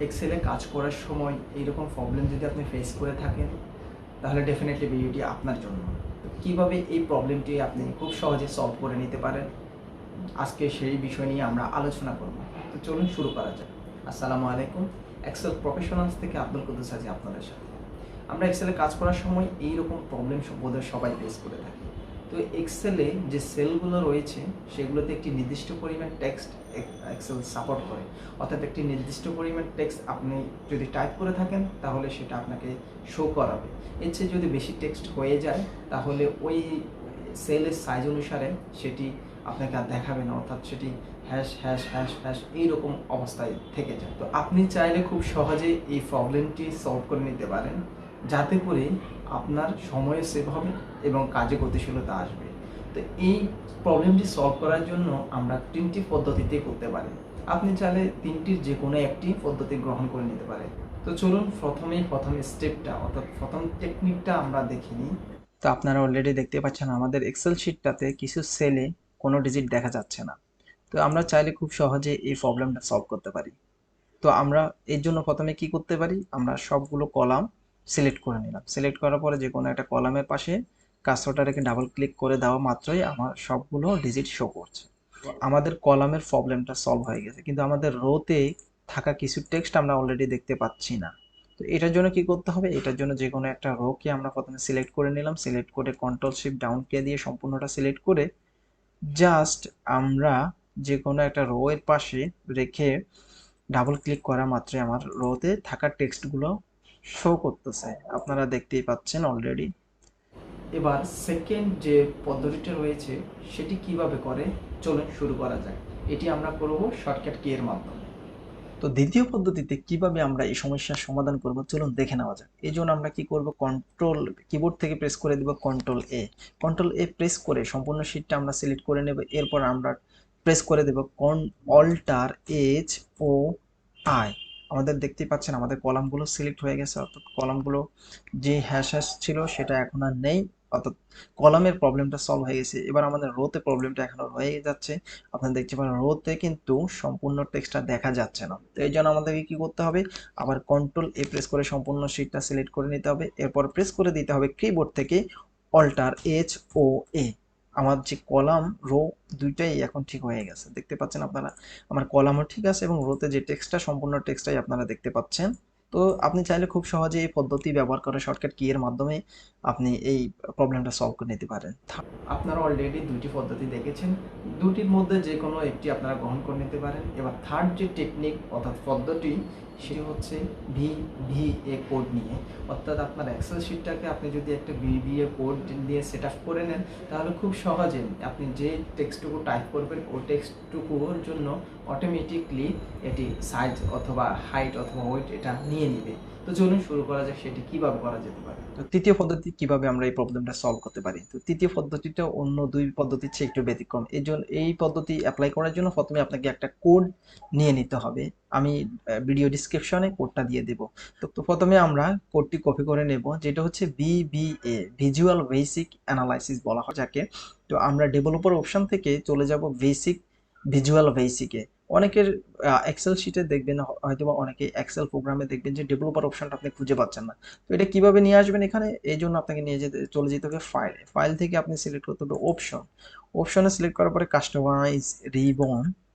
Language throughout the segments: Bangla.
এক্সেলে কাজ করার সময় এইরকম প্রবলেম যদি আপনি ফেস করে থাকেন তাহলে ডেফিনেটলি ভিডিওটি আপনার জন্য। তো কীভাবে এই প্রবলেমটি আপনি খুব সহজে সলভ করে নিতে পারেন, আজকে সেই বিষয় নিয়ে আমরা আলোচনা করব। তো চলুন শুরু করা যাক। আসসালামু আলাইকুম, এক্সেল প্রফেশনালস থেকে আব্দুল কুদ্দুস আছি আপনাদের সাথে। আমরা এক্সেলে কাজ করার সময় এইরকম প্রবলেম বোধহয় সবাই ফেস করে থাকি। তো এক্সেলে যে সেলগুলো রয়েছে সেগুলোতে একটি নির্দিষ্ট পরিমাণ টেক্সট এক্সেল সাপোর্ট করে, অর্থাৎ একটি নির্দিষ্ট পরিমাণ টেক্সট আপনি যদি টাইপ করে থাকেন তাহলে সেটা আপনাকে শো করাবে। এর চেয়ে যদি বেশি টেক্সট হয়ে যায় তাহলে ওই সেলের সাইজ অনুসারে সেটি আপনাকে আর দেখাবে না, অর্থাৎ সেটি হ্যাশ হ্যাশ হ্যাশ হ্যাশ এইরকম অবস্থায় থেকে যায়। তো আপনি চাইলে খুব সহজে এই প্রবলেমটি সলভ করে নিতে পারেন, যাতে করে আপনার সময় সেভ হবে এবং কাজে গতিশীলতা আসবে। তো এই প্রবলেমটি সলভ করার জন্য আমরা 3টি পদ্ধতিতে করতে পারি। আপনি চাইলে 3টির যে কোনো একটি পদ্ধতি গ্রহণ করে নিতে পারেন। তো চলুন প্রথম স্টেপটা অর্থাৎ প্রথম টেকনিকটা আমরা দেখে নিই। তো আপনারা অলরেডি দেখতে পাচ্ছেন আমাদের এক্সেল শিটটাতে কিছু সেলে কোনো ডিজিট দেখা যাচ্ছে না। তো আমরা চাইলে খুব সহজে এই প্রবলেমটা সলভ করতে পারি। তো আমরা এর জন্য প্রথমে কি করতে পারি, আমরা সবগুলো কলাম সিলেক্ট করে নিলাম। সিলেক্ট করার পরে যে কোনো একটা কলামের পাশে কার্সরটা রেখে ডাবল ক্লিক করে দেওয়া মাত্রই আমার সবগুলো ডিজিট শো করছে। তো আমাদের কলামের প্রবলেমটা সলভ হয়ে গেছে, কিন্তু আমাদের রোতে থাকা কিছু টেক্সট আমরা অলরেডি দেখতে পাচ্ছি না। তো এটার জন্য কি করতে হবে, এটার জন্য যে কোনো একটা রোকে আমরা প্রথমে সিলেক্ট করে নিলাম। সিলেক্ট করে কন্ট্রোল শিফট ডাউন কে দিয়ে সম্পূর্ণটা সিলেক্ট করে জাস্ট আমরা যে কোনো একটা রো এর পাশে রেখে ডাবল ক্লিক করা মাত্রই আমার রোতে থাকা টেক্সটগুলো শো করতেছে, আপনারা দেখতেই পাচ্ছেন অলরেডি। এবার সেকেন্ড যে পদ্ধতিটা রয়েছে সেটি কিভাবে করে চলুন শুরু করা যাক। এটি আমরা করব শর্টকাট কি এর মাধ্যমে। তো দ্বিতীয় পদ্ধতিতে কিভাবে আমরা এই সমস্যার সমাধান করব চলুন দেখে নেওয়া যাক। এই জন্য আমরা কি করব, কন্ট্রোল কিবোর্ড থেকে প্রেস করে দেব কন্ট্রোল এ। কন্ট্রোল এ প্রেস করে সম্পূর্ণ শীটটা আমরা সিলেক্ট করে নেব। এরপর আমরা প্রেস করে দেব অল্টার এইচ ও আই। আমাদের দেখতেই পাচ্ছেন আমাদের কলামগুলো সিলেক্ট হয়ে গেছে, অর্থাৎ কলামগুলো যে হ্যাশ হ্যাশ ছিল সেটা এখন আর নেই, অর্থাৎ কলামের প্রবলেমটা সলভ হয়ে গেছে। এবার আমাদের রোতে প্রবলেমটা এখনো রয়ে যাচ্ছে। আপনারা দেখতে পারেন রোতে কিন্তু সম্পূর্ণ টেক্সটটা দেখা যাচ্ছে না। তো এই জন্য আমাদেরকে কি করতে হবে, আবার কন্ট্রোল এ প্রেস করে সম্পূর্ণ শীটটা সিলেক্ট করে নিতে হবে। এরপর প্রেস করে দিতে হবে কিবোর্ড থেকে অল্টার এইচ ও এ। আমার যে কলাম রো দুইটাই এখন ঠিক হয়ে গেছে, দেখতে পাচ্ছেন আপনারা আমার কলামও ঠিক আছে এবং রোতে যে টেক্সটটা সম্পূর্ণ টেক্সটটাই আপনারা দেখতে পাচ্ছেন। তো আপনি চাইলে খুব সহজে এই পদ্ধতি ব্যবহার করে শর্টকাট কি এর মাধ্যমে আপনি এই প্রবলেমটা সলভ করে নিতে পারেন। আপনারা অলরেডি দুইটি পদ্ধতি দেখেছেন, দুটির মধ্যে যে কোনো একটি আপনারা গ্রহণ করে নিতে পারেন। এবার থার্ড যে টেকনিক অর্থাৎ পদ্ধতি সেটি হচ্ছে ভিভিএ কোড নিয়ে। অর্থাৎ আপনার এক্সেল শিটটাকে আপনি যদি একটা ভিভিএ কোড দিয়ে সেট আপ করে নেন তাহলে খুব সহজে আপনি যে টেক্সটটুকু টাইপ করবেন ওই টেক্সটটুকুর জন্য অটোমেটিকলি এটি সাইজ অথবা হাইট অথবা ওয়েট এটা নিয়ে নিবে। তো চলুন শুরু করা যাক সেটি কিভাবে করা যেতে পারে। তো তৃতীয় পদ্ধতি কিভাবে আমরা এই প্রবলেমটা সলভ করতে পারি। তো তৃতীয় পদ্ধতিটা অন্য দুই পদ্ধতির চেয়ে একটু ব্যতিক্রম। এই জন্য এই পদ্ধতি অ্যাপ্লাই করার জন্য প্রথমে আপনাকে একটা কোড নিয়ে নিতে হবে। আমি ভিডিও ডিসক্রিপশনে কোডটা দিয়ে দেব। তো প্রথমে আমরা কোডটি কপি করে নেব, যেটা হচ্ছে ভিবিএ, ভিজুয়াল বেসিক অ্যানালাইসিস বলা হয় যাকে। তো আমরা ডেভেলপার অপশন থেকে চলে যাব ভিজুয়াল বেসিকে। অনেকের এক্সেল শিটে দেখবেন, হয়তো বা অনেকে এক্সেল প্রোগ্রামে দেখবেন যে ডেভেলপার অপশনটা আপনি খুঁজে পাচ্ছেন না। তো এটা কিভাবে নিয়ে আসবেন এখানে, এই জন্য আপনাকে চলে যেতে হবে ফাইল থেকে আপনি সিলেক্ট করতে হবে অপশনে সিলেক্ট করার পরে কাস্টমাইজ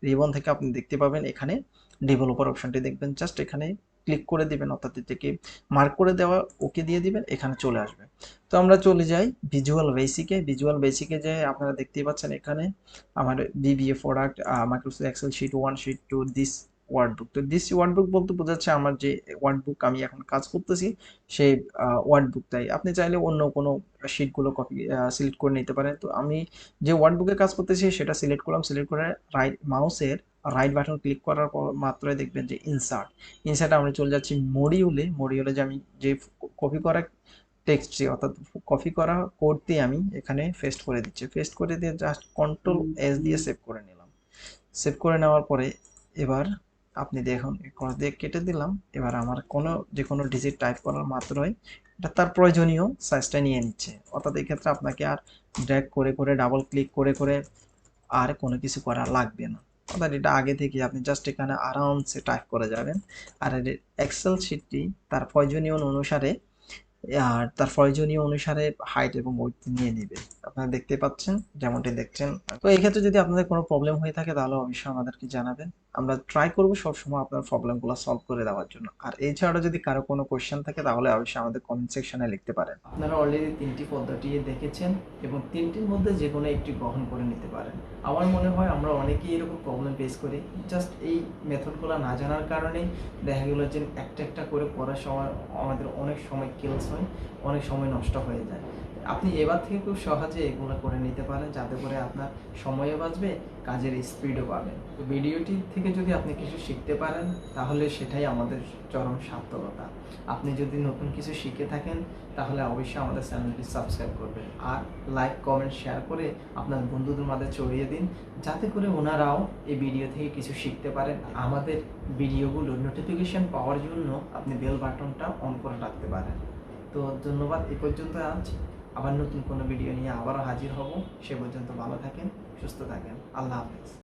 রিবন থেকে আপনি দেখতে পাবেন এখানে ডেভেলপার অপশনটি দেখবেন, জাস্ট এখানে ক্লিক করে দিবেন, অর্থাৎ এটাকে মার্ক করে দেওয়া ওকে দিয়ে দিবেন, এখানে চলে আসবে। তো আমরা চলে যাই ভিজুয়াল বেসিকে যে আপনারা দেখতেই পাচ্ছেন এখানে আমার BBA product, Microsoft Excel sheet 1 sheet 2 this workbook. তো দিস ওয়ার্ডবুক বলতে বোঝাচ্ছে আমার যে ওয়ার্ডবুক আমি এখন কাজ করতেছি সেই ওয়ার্ডবুকটাই। আপনি চাইলে অন্য কোনো শিটগুলো কপি সিলেক্ট করে নিতে পারেন। তো আমি যে ওয়ার্ডবুকে কাজ করতেছি সেটা সিলেক্ট করলাম। সিলেক্ট করে মাউসের রাইট বাটন ক্লিক করার পর মাত্রই দেখবেন যে ইনসার্ট আমরা চলে যাচ্ছি মডিউলে যে আমি যে কপি করা টেক্সটটি অর্থাৎ কপি করা কোডটি আমি এখানে পেস্ট করে দিচ্ছি। পেস্ট করে দিয়ে জাস্ট কন্ট্রোল এস দিয়ে সেভ করে নিলাম। সেভ করে নেওয়ার পরে এবার আপনি দেখুন ক্রস দিয়ে কেটে দিলাম। এবার আমার যে কোনো ডিজিট টাইপ করার মাত্রই এটা তার প্রয়োজনীয় সাইজটা নিয়ে নিচ্ছে, অর্থাৎ এই ক্ষেত্রে আপনাকে আর ড্র্যাগ করে ডাবল ক্লিক করে আর কোনো কিছু করা লাগবে না। অর্থাৎ এটা আগে থেকে আপনি জাস্ট এখানে আরামসে টাইপ করে যাবেন। আর এক্সেল শিটটি তার প্রয়োজনীয় অনুসারে হাইট এবং উইডথ নিয়ে নিবে। আপনারা দেখতে পাচ্ছেন, যেমনটি দেখছেন। তো এই ক্ষেত্রে যদি আপনাদের কোনো প্রবলেম হয়ে থাকে তাহলে অবশ্যই আমাদেরকে জানাবেন। আমরা ট্রাই করব সবসময় আপনার প্রবলেমগুলো সলভ করে দেওয়ার জন্য। আর এছাড়া যদি কারো কোনো কোয়েশ্চেন থাকে তাহলে অবশ্যই আমাদের কমেন্ট সেকশনে লিখতে পারেন। আপনারা অলরেডি 3টি পদ্ধতি দেখেছেন এবং 3টির মধ্যে যেকোনো একটি গ্রহণ করে নিতে পারেন। আমার মনে হয় আমরা অনেকেই এরকম প্রবলেম ফেস করি, জাস্ট এই মেথডগুলো না জানার কারণেই দেখা গেলো যে একটা একটা করে করার সময় আমাদের অনেক সময় কিলস হয়, অনেক সময় নষ্ট হয়ে যায়। আপনি এবার থেকে খুব সহজে এগুলো করে নিতে পারেন, যাতে করে আপনার সময়ও বাঁচবে, কাজের স্পিডও পাবেন। তো ভিডিওটি থেকে যদি আপনি কিছু শিখতে পারেন তাহলে সেটাই আমাদের চরম সার্থকতা। আপনি যদি নতুন কিছু শিখে থাকেন তাহলে অবশ্যই আমাদের চ্যানেলটি সাবস্ক্রাইব করবেন, আর লাইক কমেন্ট শেয়ার করে আপনার বন্ধুদের মাঝে ছড়িয়ে দিন, যাতে করে ওনারাও এই ভিডিও থেকে কিছু শিখতে পারেন। আমাদের ভিডিওগুলো নোটিফিকেশন পাওয়ার জন্য আপনি বেল বাটনটা অন করে রাখতে পারেন। তো ধন্যবাদ, এই পর্যন্ত আজ। আবার নতুন কোনো ভিডিও নিয়ে আবারও হাজির হব। সে পর্যন্ত ভালো থাকেন, সুস্থ থাকেন। আল্লাহ হাফেজ।